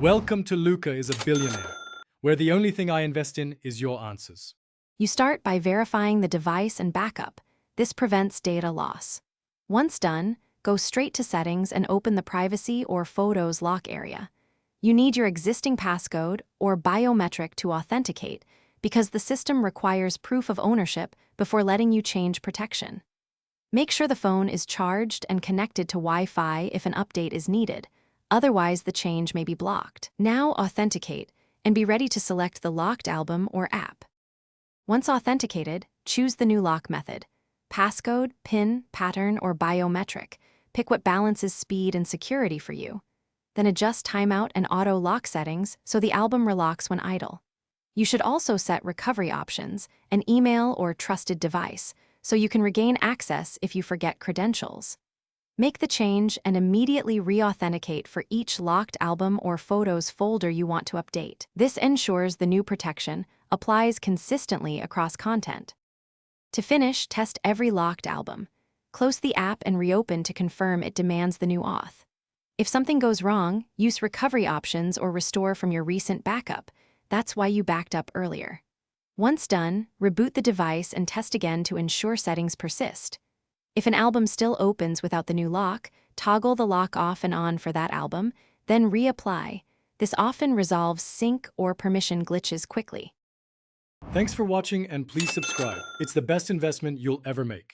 Welcome to Luca is a Billionaire, where the only thing I invest in is your answers. You start by verifying the device and backup. This prevents data loss. Once done, go straight to Settings and open the Privacy or Photos lock area. You need your existing passcode or biometric to authenticate because the system requires proof of ownership before letting you change protection. Make sure the phone is charged and connected to Wi-Fi if an update is needed. Otherwise, the change may be blocked. Now authenticate and be ready to select the locked album or app. Once authenticated, choose the new lock method: passcode, PIN, pattern, or biometric. Pick what balances speed and security for you. Then adjust timeout and auto lock settings so the album relocks when idle. You should also set recovery options, an email or trusted device, so you can regain access if you forget credentials. Make the change and immediately re-authenticate for each locked album or photos folder you want to update. This ensures the new protection applies consistently across content. To finish, test every locked album. Close the app and reopen to confirm it demands the new auth. If something goes wrong, use recovery options or restore from your recent backup. That's why you backed up earlier. Once done, reboot the device and test again to ensure settings persist. If an album still opens without the new lock, toggle the lock off and on for that album, then reapply. This often resolves sync or permission glitches quickly. Thanks for watching and please subscribe. It's the best investment you'll ever make.